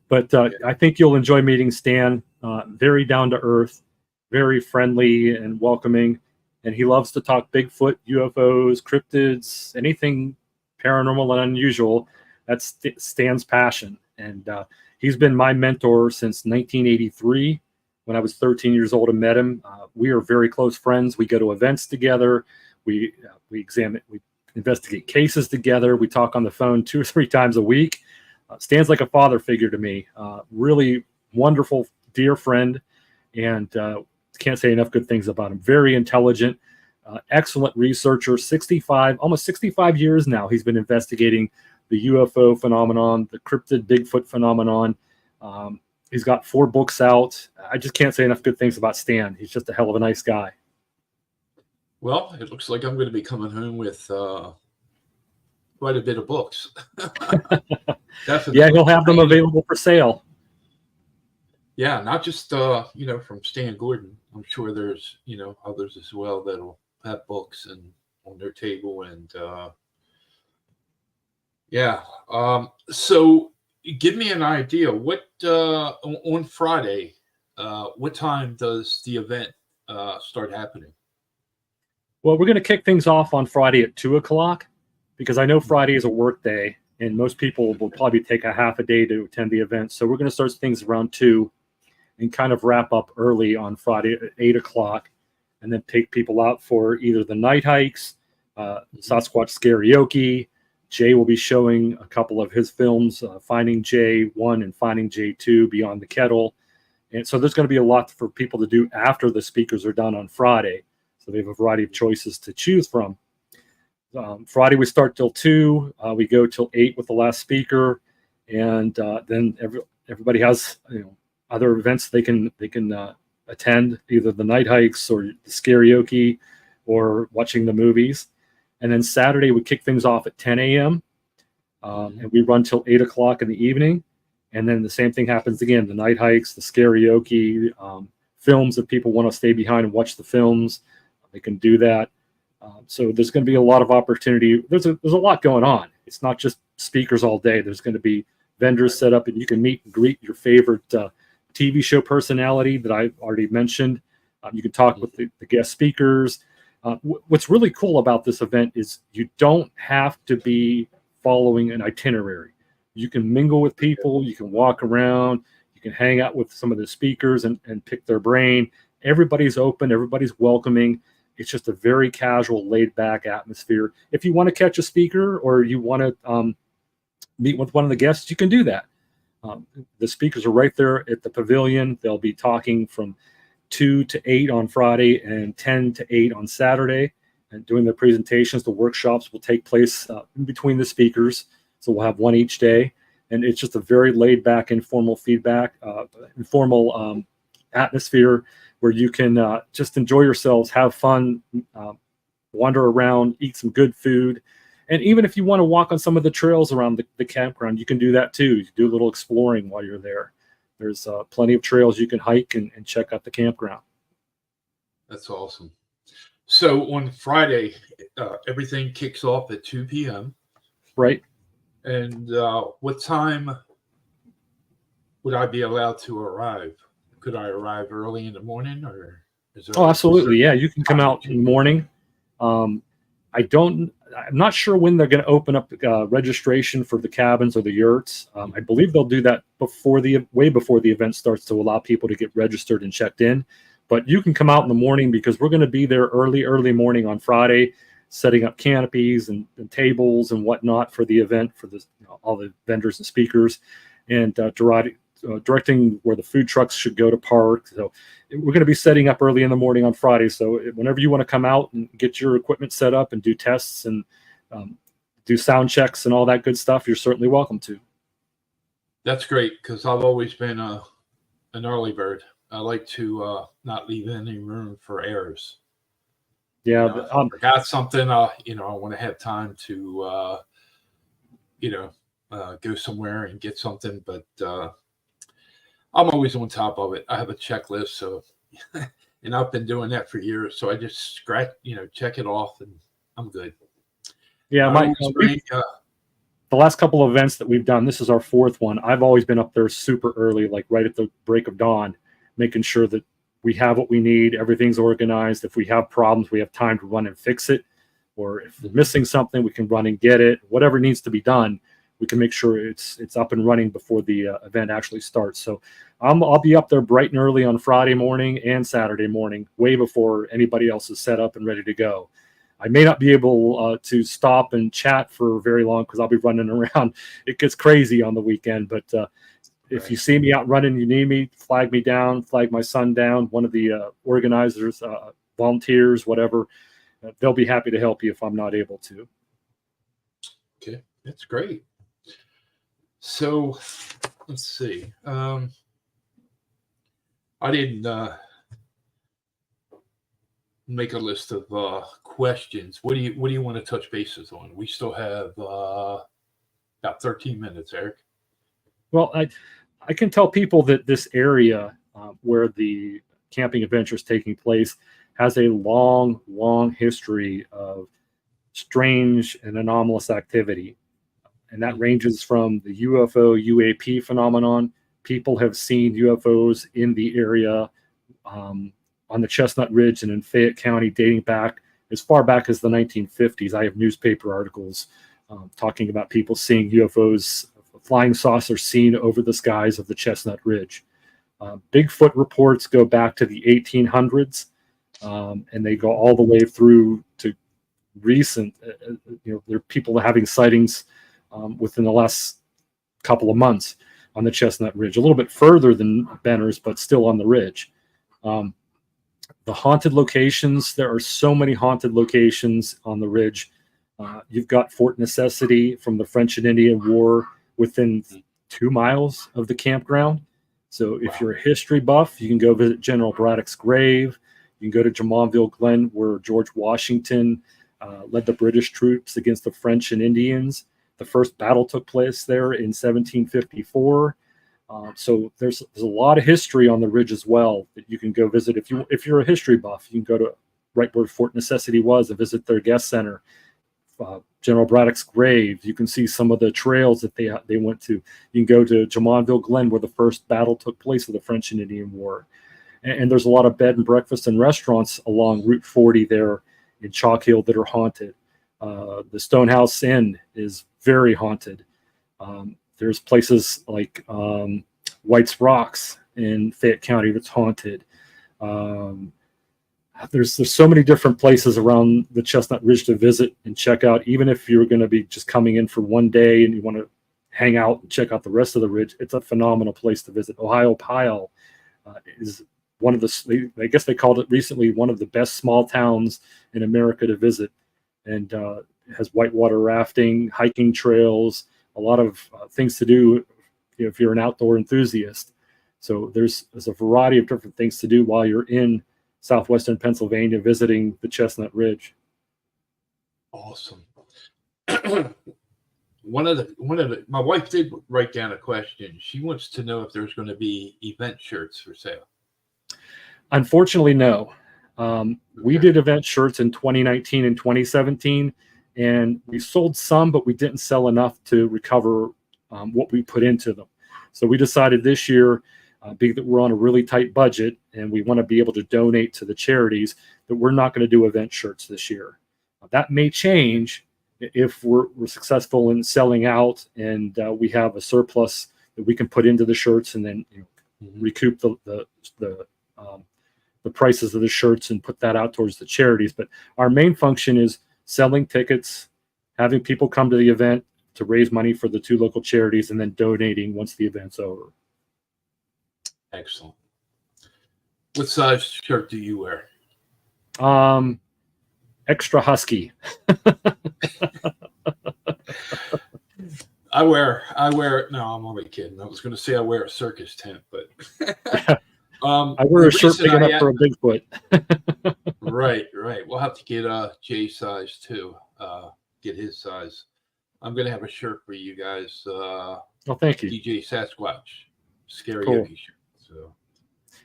But I think you'll enjoy meeting Stan. Very down to earth, very friendly and welcoming, and he loves to talk Bigfoot, UFOs, cryptids, anything paranormal and unusual. That's Stan's passion, and he's been my mentor since 1983. When I was 13 years old and met him, we are very close friends. We go to events together. We investigate cases together. We talk on the phone 2 or 3 times a week. Stan's like a father figure to me. Really wonderful, dear friend, and can't say enough good things about him. Very intelligent, excellent researcher. Almost 65 years now, he's been investigating the UFO phenomenon, the cryptid Bigfoot phenomenon. He's got 4 books out. I just can't say enough good things about Stan. He's just a hell of a nice guy. Well, it looks like I'm going to be coming home with quite a bit of books. Definitely. Yeah, he'll have them available for sale. Yeah, not just from Stan Gordon. I'm sure there's others as well that'll have books and on their table, and yeah. So give me an idea. What on Friday? What time does the event start happening? Well, we're going to kick things off on Friday at 2:00, because I know Friday is a work day, and most people will probably take a half a day to attend the event. So we're going to start things around 2 and kind of wrap up early on Friday at 8:00, and then take people out for either the night hikes, Sasquatch karaoke. Jay will be showing a couple of his films, Finding J1 and Finding J2, Beyond the Kettle. And so there's going to be a lot for people to do after the speakers are done on Friday. So they have a variety of choices to choose from. Friday we start till 2. We go till 8 with the last speaker, and then everybody has other events they can attend, either the night hikes or the karaoke or watching the movies. And then Saturday we kick things off at 10 a.m. And we run till 8:00 in the evening. And then the same thing happens again: the night hikes, the karaoke, films. If people want to stay behind and watch the films, they can do that. So there's going to be a lot of opportunity. There's a lot going on. It's not just speakers all day. There's going to be vendors set up, and you can meet and greet your favorite TV show personality that I've already mentioned. You can talk with the guest speakers. What's really cool about this event is you don't have to be following an itinerary. You can mingle with people. You can walk around. You can hang out with some of the speakers and pick their brain. Everybody's open. Everybody's welcoming. It's just a very casual, laid-back atmosphere. If you want to catch a speaker or you want to meet with one of the guests, you can do that. The speakers are right there at the pavilion. They'll be talking from 2 to 8 on Friday and 10 to 8 on Saturday, and doing their presentations. The workshops will take place in between the speakers, so we'll have one each day. And it's just a very laid-back, informal atmosphere where you can just enjoy yourselves, have fun, wander around, eat some good food. And even if you want to walk on some of the trails around the campground, you can do that too. You can do a little exploring while you're there. There's plenty of trails you can hike and check out the campground. That's awesome. So on Friday, everything kicks off at 2 p.m. Right. And what time would I be allowed to arrive? Could I arrive early in the morning, or is there? Oh, absolutely. Yeah, you can come out in the morning. I'm not sure when they're going to open up registration for the cabins or the yurts. I believe they'll do that way before the event starts, to allow people to get registered and checked in. But you can come out in the morning because we're going to be there early morning on Friday, setting up canopies and tables and whatnot for the event for the all the vendors and speakers, and directing where the food trucks should go to park. So we're going to be setting up early in the morning on Friday. So whenever you want to come out and get your equipment set up and do tests and do sound checks and all that good stuff, you're certainly welcome to. That's great, because I've always been an early bird. I like to not leave any room for errors. Yeah, if I forgot something, I want to have time to, go somewhere and get something. But I'm always on top of it. I have a checklist, so and I've been doing that for years. So I just check it off, and I'm good. Yeah, the last couple of events that we've done, this is our fourth one. I've always been up there super early, like right at the break of dawn, making sure that we have what we need, everything's organized. If we have problems, we have time to run and fix it. Or if we're missing something, we can run and get it. Whatever needs to be done, we can make sure it's up and running before the event actually starts. So I'll be up there bright and early on Friday morning and Saturday morning, way before anybody else is set up and ready to go. I may not be able to stop and chat for very long because I'll be running around. It gets crazy on the weekend, but if you see me out running, you need me, flag me down, flag my son down, one of the organizers, volunteers, whatever. They'll be happy to help you if I'm not able to. Okay, that's great. So let's see. I didn't make a list of questions. What do you want to touch bases on? We still have about 13 minutes, Eric. Well, I can tell people that this area where the camping adventure is taking place has a long history of strange and anomalous activity. And that ranges from the UFO, UAP phenomenon. People have seen UFOs in the area on the Chestnut Ridge and in Fayette County dating back as far back as the 1950s. I have newspaper articles talking about people seeing UFOs, flying saucers seen over the skies of the Chestnut Ridge. Bigfoot reports go back to the 1800s, and they go all the way through to recent. There are people having sightings within the last couple of months on the Chestnut Ridge, a little bit further than Benner's, but still on the ridge. The haunted locations, there are so many haunted locations on the ridge. You've got Fort Necessity from the French and Indian War within 2 miles of the campground. So if you're a history buff, you can go visit General Braddock's grave. You can go to Jumonville Glen, where George Washington led the British troops against the French and Indians. The first battle took place there in 1754. So there's a lot of history on the ridge as well that you can go visit. If you're a history buff, you can go to right where Fort Necessity was and visit their guest center. General Braddock's grave. You can see some of the trails that they went to. You can go to Jumonville Glen, where the first battle took place of the French and Indian War. And there's a lot of bed and breakfast and restaurants along Route 40 there in Chalk Hill that are haunted. The Stonehouse Inn is very haunted. There's places like White's Rocks in Fayette County that's haunted. There's so many different places around the Chestnut Ridge to visit and check out. Even if you're going to be just coming in for one day and you want to hang out and check out the rest of the ridge, it's a phenomenal place to visit. Ohio Pile is one of the, I guess they called it recently, one of the best small towns in America to visit. And it has whitewater rafting, hiking trails, a lot of things to do if you're an outdoor enthusiast. So there's a variety of different things to do while you're in southwestern Pennsylvania visiting the Chestnut Ridge. Awesome. My wife did write down a question. She wants to know if there's going to be event shirts for sale. Unfortunately, no. We did event shirts in 2019 and 2017, and we sold some, but we didn't sell enough to recover what we put into them. So we decided this year, being that we're on a really tight budget and we want to be able to donate to the charities, that we're not going to do event shirts this year. That may change if we're successful in selling out and we have a surplus that we can put into the shirts and then recoup the the prices of the shirts and put that out towards the charities. But our main function is selling tickets, having people come to the event to raise money for the 2 local charities, and then donating once the event's over. Excellent. What size shirt do you wear? Extra husky. I wear. No, I'm only kidding. I was going to say I wear a circus tent, but I wear a shirt big enough for a Bigfoot. Right. We'll have to get Jay size too. Get his size. I'm going to have a shirt for you guys. Oh, thank you. DJ Sasquatch Scary Cool. Yogi shirt. So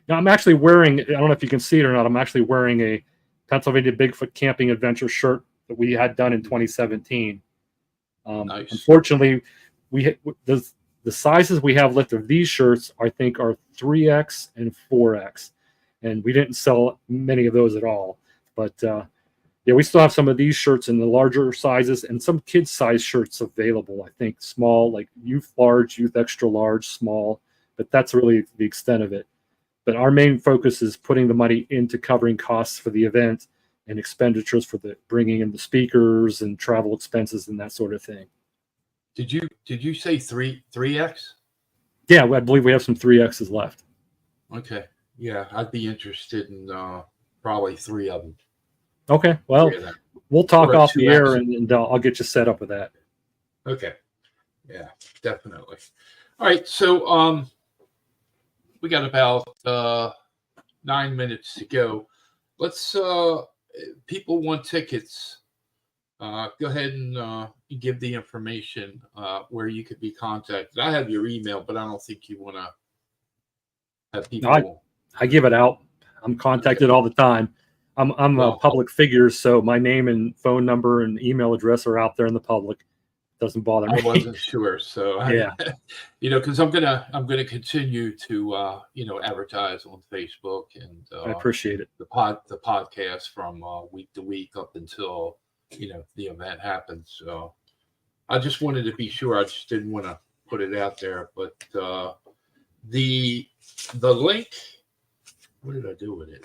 now I'm actually wearing, I don't know if you can see it or not, I'm actually wearing a Pennsylvania Bigfoot Camping Adventure shirt that we had done in 2017. nice. Unfortunately, the sizes we have left of these shirts, I think, are 3X and 4X. And we didn't sell many of those at all. But yeah, we still have some of these shirts in the larger sizes and some kids size shirts available. I think small, like youth large, youth extra large, small, but that's really the extent of it. But our main focus is putting the money into covering costs for the event and expenditures for the bringing in the speakers and travel expenses and that sort of thing. Did you say 3X? Yeah, I believe we have some 3Xs left. Okay. Yeah, I'd be interested in probably 3 of them. Okay, well, we'll talk Or off the air 2X. and I'll get you set up with that. Okay. Yeah, definitely. All right. So we got about 9 minutes to go. Let's people want tickets. Go ahead and give the information where you could be contacted. I have your email, but I don't think you want to have people. I give it out. I'm contacted all the time. I'm a public figure, so my name and phone number and email address are out there in the public. Doesn't bother me. I wasn't sure, so yeah, because I'm gonna continue to advertise on Facebook and I appreciate it. the podcast from week to week up until the event happens. So I just wanted to be sure. I just didn't want to put it out there, but the link. What did I do with it?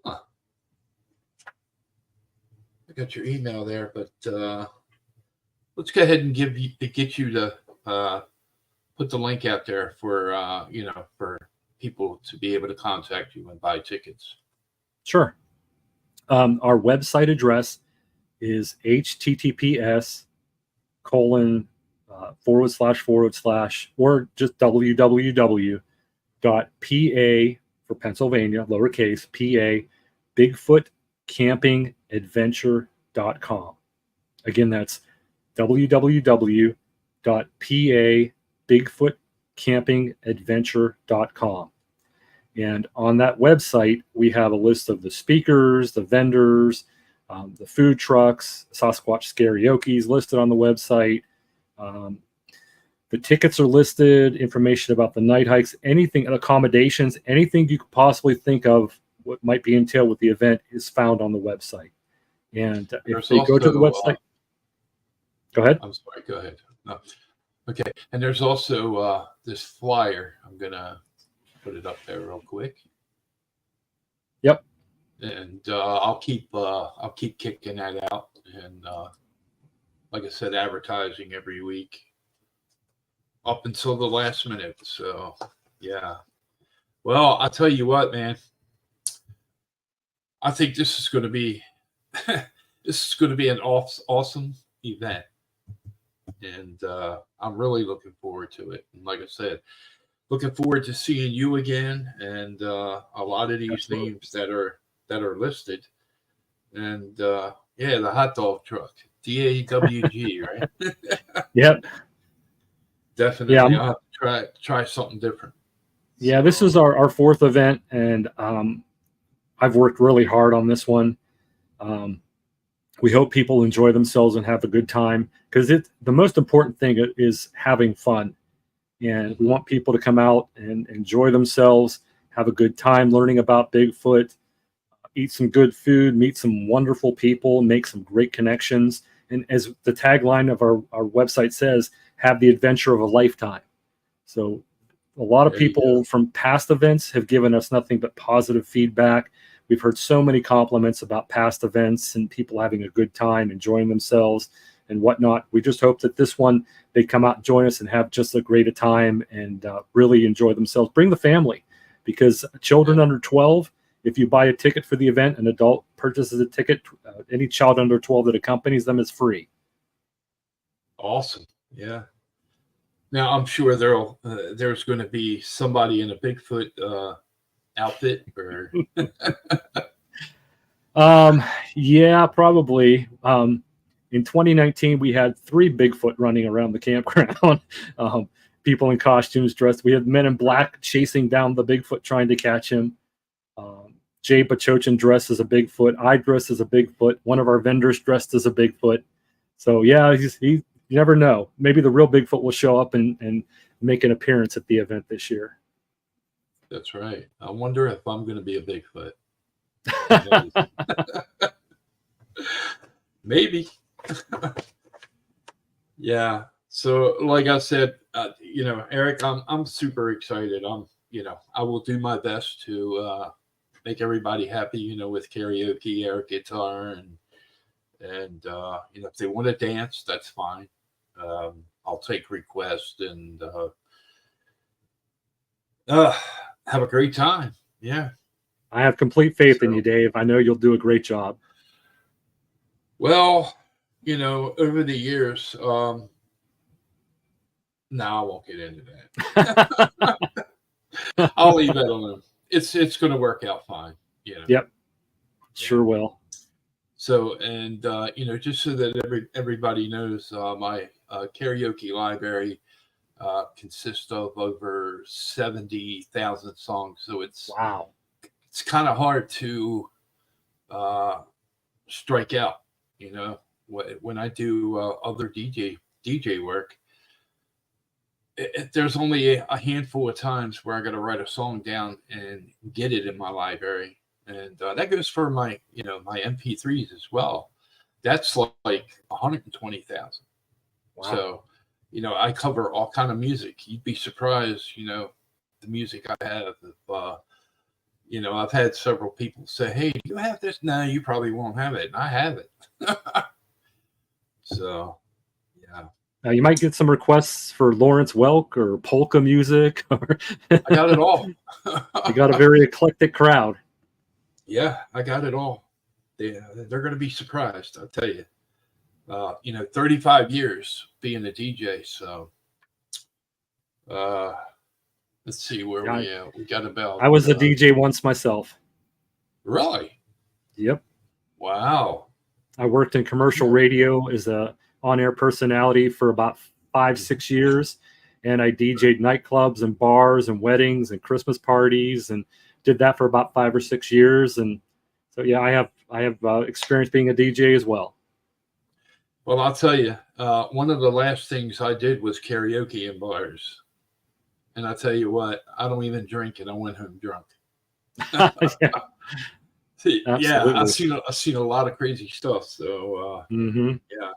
I got your email there, but let's go ahead and get you to put the link out there for for people to be able to contact you and buy tickets. Sure. Our website address is https:// or just www.pa for Pennsylvania, lowercase PA, BigfootCampingAdventure.com. Again, that's www.PA-BigfootCampingAdventure.com. And on that website, we have a list of the speakers, the vendors, the food trucks, Sasquatch Scarioki's listed on the website. The tickets are listed, information about the night hikes, anything, accommodations, anything you could possibly think of what might be entailed with the event is found on the website. And if they go to the website, go ahead. I'm sorry, go ahead. No. Okay, and there's also this flyer. I'm gonna put it up there real quick. Yep. And I'll keep kicking that out, and like I said, advertising every week up until the last minute. So yeah. Well, I'll tell you what, man. I think this is going to be an awesome event, and I'm really looking forward to it. And like I said, looking forward to seeing you again, and a lot of these names that are listed, and the hot dog truck, DAWG, right? Yep. Definitely, Yeah, I'll have to try something different. Yeah, this is our fourth event, and I've worked really hard on this one. We hope people enjoy themselves and have a good time, because the most important thing is having fun. And we want people to come out and enjoy themselves, have a good time learning about Bigfoot, eat some good food, meet some wonderful people, make some great connections. And as the tagline of our website says, have the adventure of a lifetime. So A lot of There you people from past events have given us nothing but positive feedback. We've heard so many compliments about past events and people having a good time, enjoying themselves and whatnot. We just hope that this one, they come out and join us and have just as great a time and really enjoy themselves. Bring the family, because children under 12, if you buy a ticket for the event, an adult purchases a ticket, any child under 12 that accompanies them is free. Awesome. Yeah. Now I'm sure there's going to be somebody in a Bigfoot outfit, or Yeah, probably. In 2019, we had 3 Bigfoot running around the campground. People in costumes dressed. We had men in black chasing down the Bigfoot, trying to catch him. Jay Pachochin dressed as a Bigfoot. I dressed as a Bigfoot. One of our vendors dressed as a Bigfoot. So yeah, you never know. Maybe the real Bigfoot will show up and make an appearance at the event this year. that's right. I wonder if I'm going to be a Bigfoot. Maybe. Yeah. So, like I said, Eric, I'm super excited. I will do my best to make everybody happy. With karaoke, air guitar, and if they want to dance, that's fine. I'll take requests and have a great time. Yeah. I have complete faith in you, Dave. I know you'll do a great job. Well, over the years, no, I won't get into that. I'll leave that alone. It's going to work out fine. Yep. Sure will. So, and just so that everybody knows, my karaoke library consists of over 70,000 songs. So it's kind of hard to strike out. When I do other DJ work, there's only a handful of times where I got to write a song down and get it in my library. And that goes for my MP3s as well. That's like 120,000. Wow. So, I cover all kind of music. You'd be surprised, the music I have. If, I've had several people say, "Hey, do you have this?" No, you probably won't have it. And I have it. So, yeah. Now you might get some requests for Lawrence Welk or polka music. I got it all. You got a very eclectic crowd. Yeah, I got it all. They're going to be surprised, I'll tell you. 35 years being a DJ. So, let's see where we got about. I was a DJ once myself. Really? Yep. Wow. I worked in commercial radio as a on-air personality for about 5-6 years, and I DJ'd nightclubs and bars and weddings and Christmas parties, and did that for about 5 or 6 years. And so, yeah, I have experience being a DJ as well. Well, I'll tell you, one of the last things I did was karaoke in bars. And I tell you what, I don't even drink, and I went home drunk. Yeah. Yeah, I've seen a lot of crazy stuff. So yeah,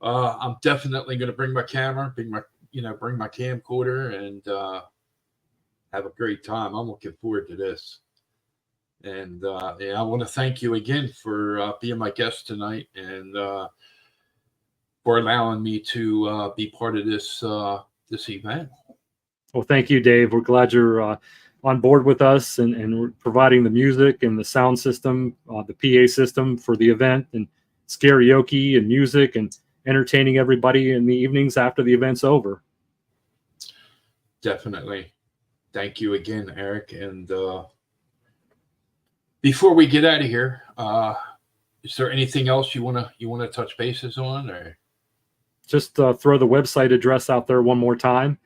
I'm definitely going to bring my camera, bring my camcorder, and have a great time. I'm looking forward to this. And I want to thank you again for being my guest tonight, and for allowing me to be part of this event. Well, thank you, Dave. We're glad you're on board with us and providing the music and the sound system, the PA system for the event, and karaoke and music, and entertaining everybody in the evenings after the event's over. Definitely. Thank you again, Eric. And before we get out of here, is there anything else you want to touch bases on, or just throw the website address out there one more time?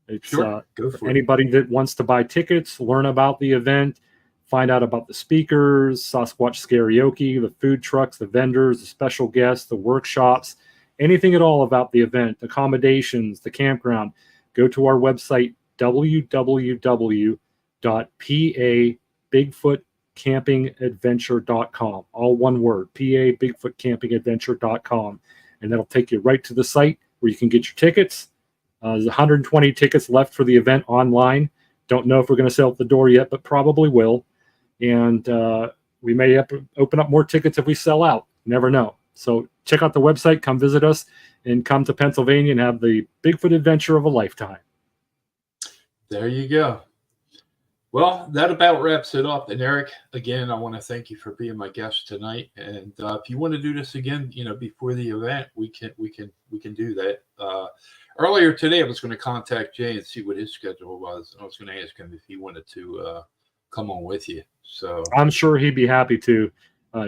It's sure. Go for anybody that wants to buy tickets, learn about the event, find out about the speakers, Sasquatch karaoke, the food trucks, the vendors, the special guests, the workshops, anything at all about the event, accommodations, the campground. Go to our website, www.pabigfootcampingadventure.com. All one word, pabigfootcampingadventure.com. And that'll take you right to the site where you can get your tickets, There's 120 tickets left for the event online. Don't know if we're going to sell at the door yet, but probably will. And we may open up more tickets if we sell out. Never know. So check out the website, come visit us, and come to Pennsylvania and have the Bigfoot adventure of a lifetime. There you go. Well, that about wraps it up. And Eric, again, I want to thank you for being my guest tonight. And if you want to do this again, before the event, we can do that. Earlier today, I was going to contact Jay and see what his schedule was. I was going to ask him if he wanted to come on with you. So I'm sure he'd be happy to.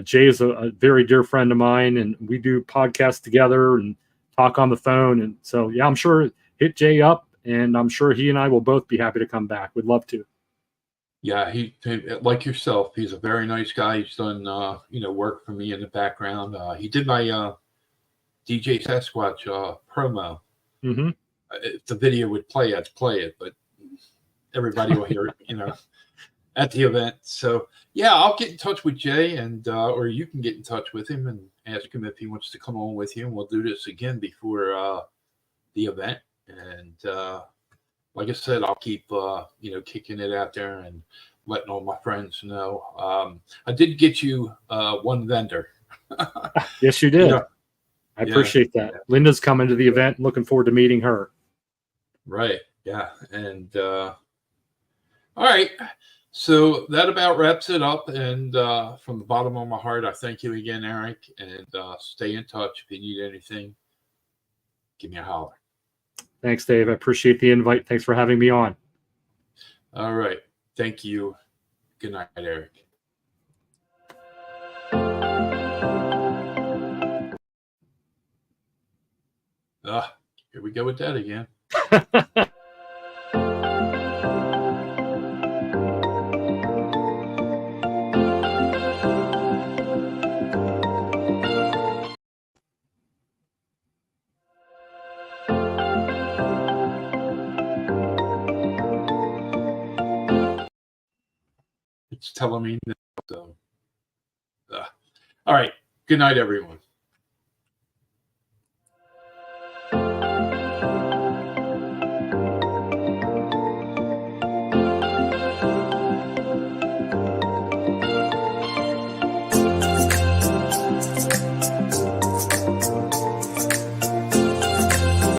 Jay is a very dear friend of mine, and we do podcasts together and talk on the phone. And so, yeah, I'm sure hit Jay up, and I'm sure he and I will both be happy to come back. We'd love to. Yeah, he like yourself. He's a very nice guy. He's done work for me in the background. He did my DJ Sasquatch promo. Mm-hmm. If the video would play, I'd play it, but everybody will hear it, at the event. So yeah, I'll get in touch with Jay, and or you can get in touch with him and ask him if he wants to come on with you, and we'll do this again before the event. And like I said, I'll keep kicking it out there and letting all my friends know. I did get you one vendor. Yes, you did. I appreciate that. Yeah. Linda's coming to the event. Looking forward to meeting her. Right. Yeah. And all right. So that about wraps it up. And from the bottom of my heart, I thank you again, Eric. And stay in touch. If you need anything, give me a holler. Thanks, Dave. I appreciate the invite. Thanks for having me on. All right. Thank you. Good night, Eric. Here we go with that again. It's telling me no. So, all right. Good night, everyone.